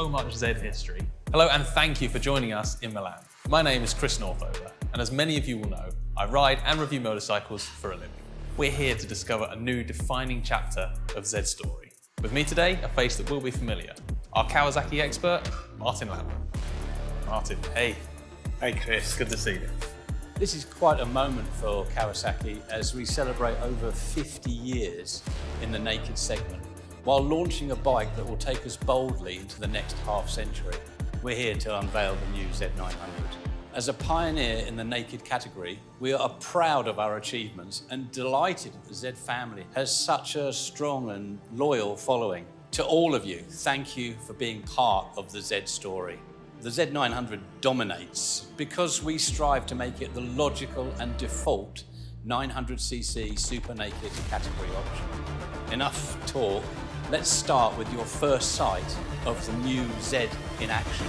so much Z history. Hello and thank you for joining us in Milan. My name is Chris Northover, and as many of you will know, I ride and review motorcycles for a living. We're here to discover a new defining chapter of Zed's story. With me today, a face that will be familiar, our Kawasaki expert, Martin Lambert. Martin, hey. Hey Chris, good to see you. This is quite a moment for Kawasaki as we celebrate over 50 years in the naked segment, while launching a bike that will take us boldly into the next half century. We're here to unveil the new Z900. As a pioneer in the naked category, we are proud of our achievements and delighted that the Z family has such a strong and loyal following. To all of you, thank you for being part of the Z story. The Z900 dominates because we strive to make it the logical and default 900cc super naked category option. Enough talk, let's start with your first sight of the new Z in action.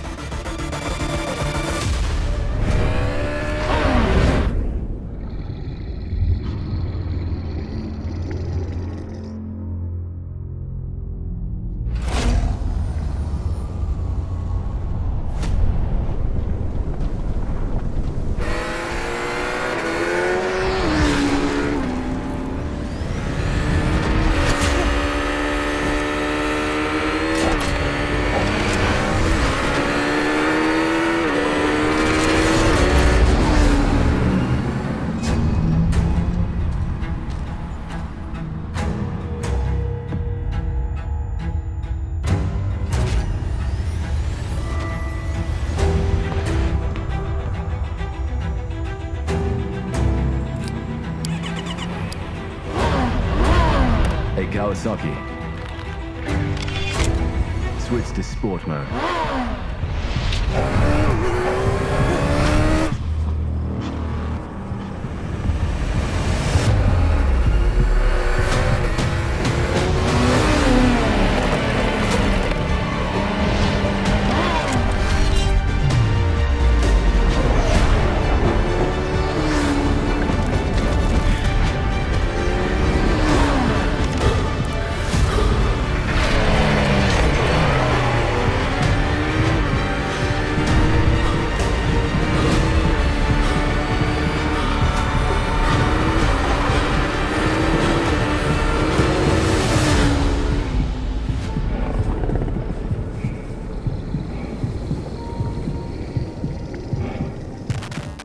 Kawasaki. Switch to sport mode.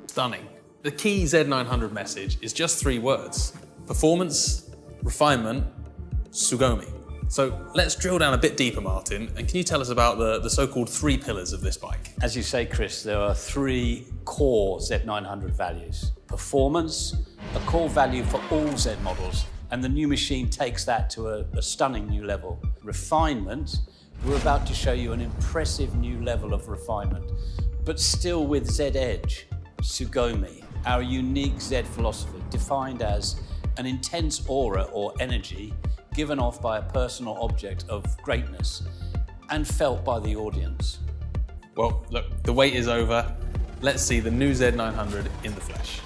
Stunning. The key Z900 message is just 3 words: performance, refinement, Sugomi. So let's drill down a bit deeper, Martin, and can you tell us about the so-called 3 pillars of this bike? As you say, Chris, there are 3 core Z900 values. Performance, a core value for all Z models, and the new machine takes that to a stunning new level. Refinement, we're about to show you an impressive new level of refinement, but still with Z Edge. Sugomi, our unique Z philosophy, defined as an intense aura or energy given off by a personal object of greatness and felt by the audience. Well, look, the wait is over. Let's see the new Z900 in the flesh.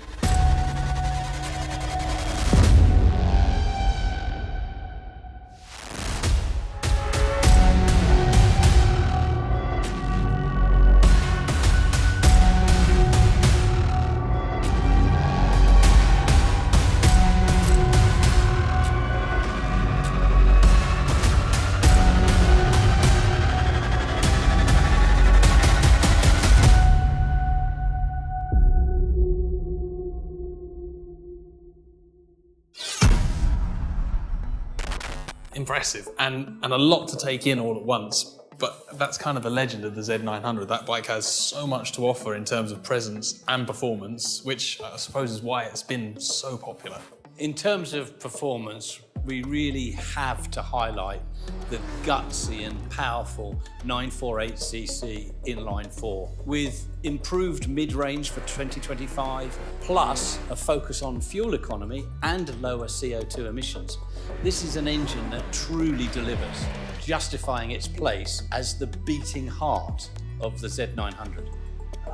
Impressive, and a lot to take in all at once, but that's kind of the legend of the Z900. That bike has so much to offer in terms of presence and performance, which I suppose is why it's been so popular. In terms of performance, we really have to highlight the gutsy and powerful 948cc inline 4 with improved mid-range for 2025, plus a focus on fuel economy and lower CO2 emissions. This is an engine that truly delivers, justifying its place as the beating heart of the Z900.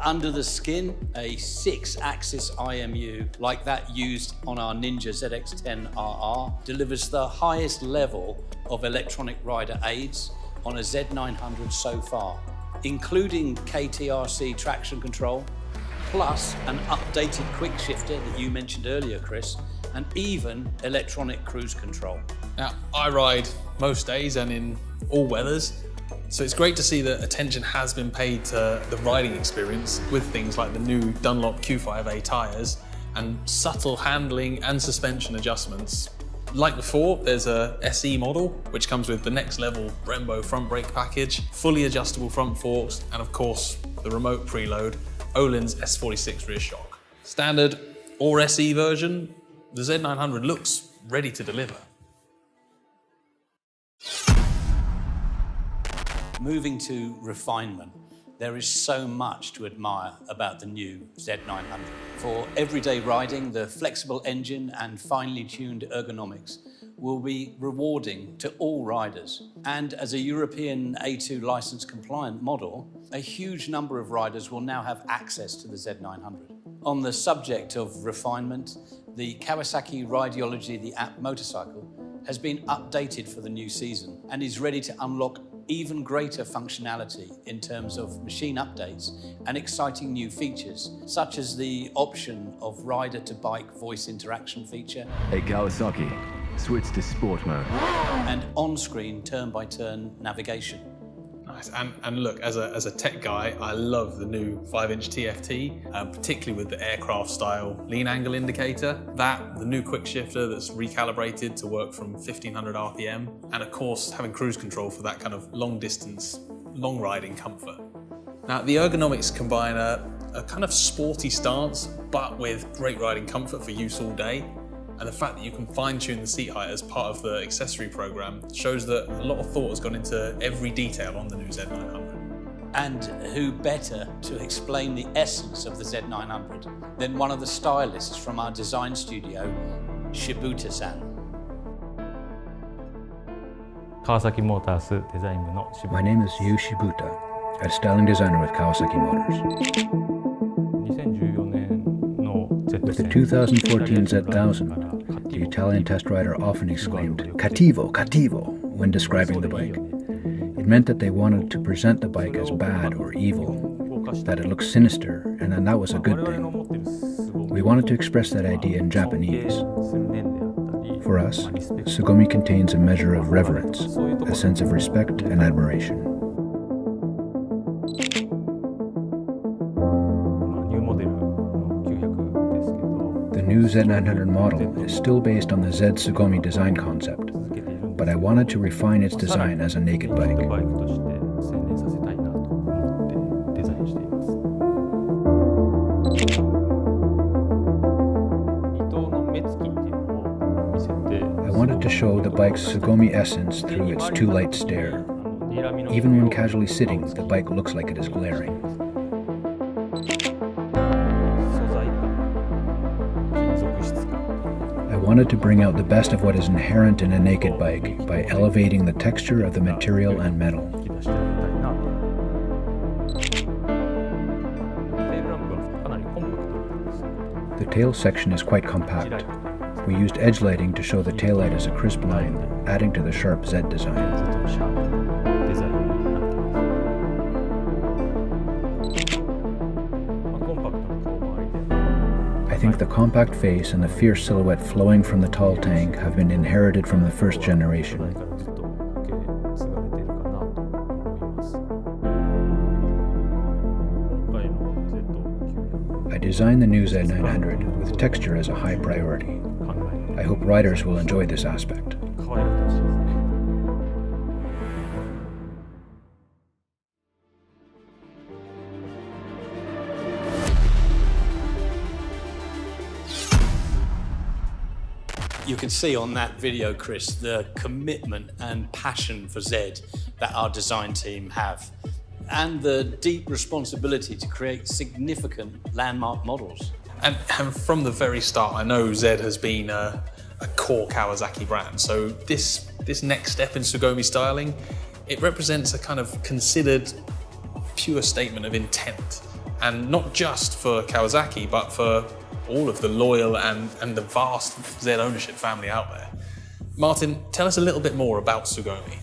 Under the skin, a 6-axis IMU like that used on our Ninja ZX-10RR delivers the highest level of electronic rider aids, on a Z900 so far, including KTRC traction control, plus an updated quick shifter that you mentioned earlier, Chris, and even electronic cruise control. Now, I ride most days and in all weathers, so it's great to see that attention has been paid to the riding experience with things like the new Dunlop Q5A tyres and subtle handling and suspension adjustments. Like before, there's a SE model, which comes with the next level Brembo front brake package, fully adjustable front forks, and of course, the remote preload, Öhlins S46 rear shock. Standard or SE version, the Z900 looks ready to deliver. Moving to refinement, there is so much to admire about the new Z900. For everyday riding, the flexible engine and finely tuned ergonomics will be rewarding to all riders. And as a European A2 license compliant model, a huge number of riders will now have access to the Z900. On the subject of refinement, the Kawasaki Rideology, the app motorcycle, has been updated for the new season and is ready to unlock even greater functionality in terms of machine updates and exciting new features, such as the option of rider-to-bike voice interaction feature, A Kawasaki, switch to sport mode. and on-screen turn-by-turn navigation. Nice. And look, as a tech guy, I love the new 5-inch TFT, particularly with the aircraft style lean angle indicator. The new quick shifter that's recalibrated to work from 1500 RPM, and of course having cruise control for that kind of long distance, long riding comfort. Now the ergonomics combine a kind of sporty stance, but with great riding comfort for use all day. And the fact that you can fine-tune the seat height as part of the accessory program shows that a lot of thought has gone into every detail on the new Z900. And who better to explain the essence of the Z900 than one of the stylists from our design studio, Shibuta-san. Kawasaki Motors デザイン部の渋 My name is Yu Shibuta, a styling designer with Kawasaki Motors. 2014年の With the 2014 Z1000, the Italian test rider often exclaimed, "Cattivo, cattivo," when describing the bike. It meant that they wanted to present the bike as bad or evil, that it looked sinister, and then that was a good thing. We wanted to express that idea in Japanese. For us, Sugomi contains a measure of reverence, a sense of respect and admiration. The new Z900 model is still based on the Z Sugomi design concept, but I wanted to refine its design as a naked bike. I wanted to show the bike's Sugomi essence through its two-light stare. Even when casually sitting, the bike looks like it is glaring. I wanted to bring out the best of what is inherent in a naked bike by elevating the texture of the material and metal. The tail section is quite compact. We used edge lighting to show the taillight as a crisp line, adding to the sharp Z design. I think the compact face and the fierce silhouette flowing from the tall tank have been inherited from the first generation. I designed the new Z900 with texture as a high priority. I hope riders will enjoy this aspect. You can see on that video, Chris, the commitment and passion for Z that our design team have, and the deep responsibility to create significant landmark models. And from the very start, I know Z has been a core Kawasaki brand. So this next step in Sugomi styling, it represents a kind of considered pure statement of intent. And not just for Kawasaki, but for all of the loyal and the vast Z ownership family out there. Martin, tell us a little bit more about Sugomi.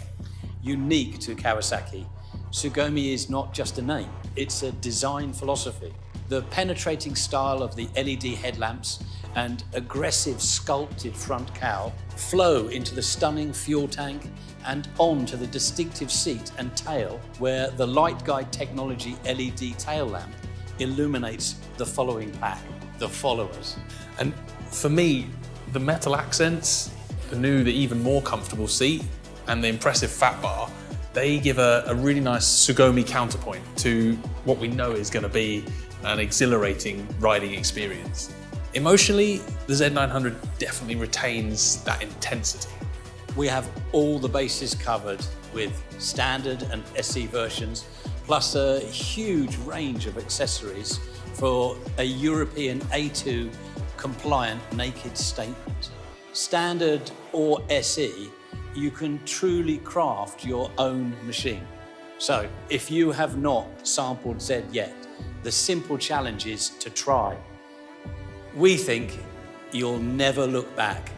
unique to Kawasaki, Sugomi is not just a name, it's a design philosophy. The penetrating style of the LED headlamps and aggressive sculpted front cowl flow into the stunning fuel tank and onto the distinctive seat and tail, where the light guide technology LED tail lamp illuminates the following pack, the followers. And for me, the metal accents, the even more comfortable seat, and the impressive fat bar, they give a really nice Sugomi counterpoint to what we know is going to be an exhilarating riding experience. Emotionally, the Z900 definitely retains that intensity. We have all the bases covered with standard and SE versions, plus a huge range of accessories for a European A2 compliant naked statement. Standard or SE, you can truly craft your own machine. So if you have not sampled Z yet, the simple challenge is to try. We think you'll never look back.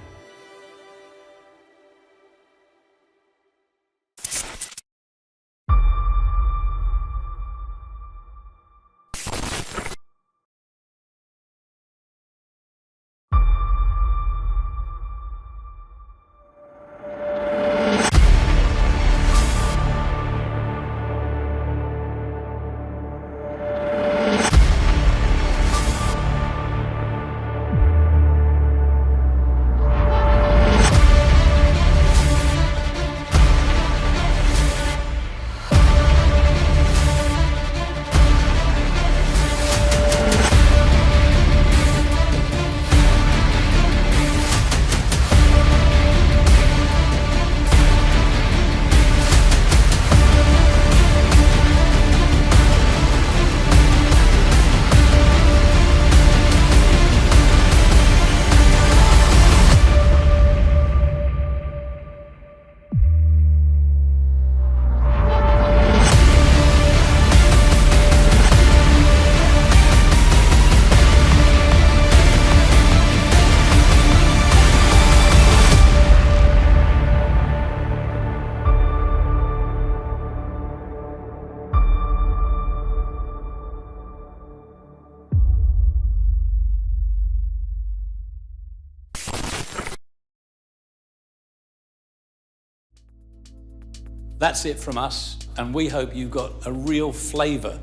That's it from us, and we hope you got a real flavour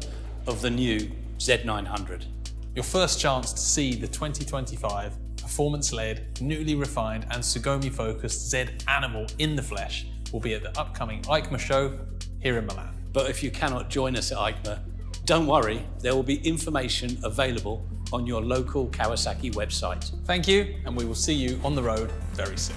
of the new Z900. Your first chance to see the 2025 performance-led, newly refined and Sugomi-focused Z Animal in the flesh will be at the upcoming EICMA show here in Milan. But if you cannot join us at EICMA, don't worry, there will be information available on your local Kawasaki website. Thank you, and we will see you on the road very soon.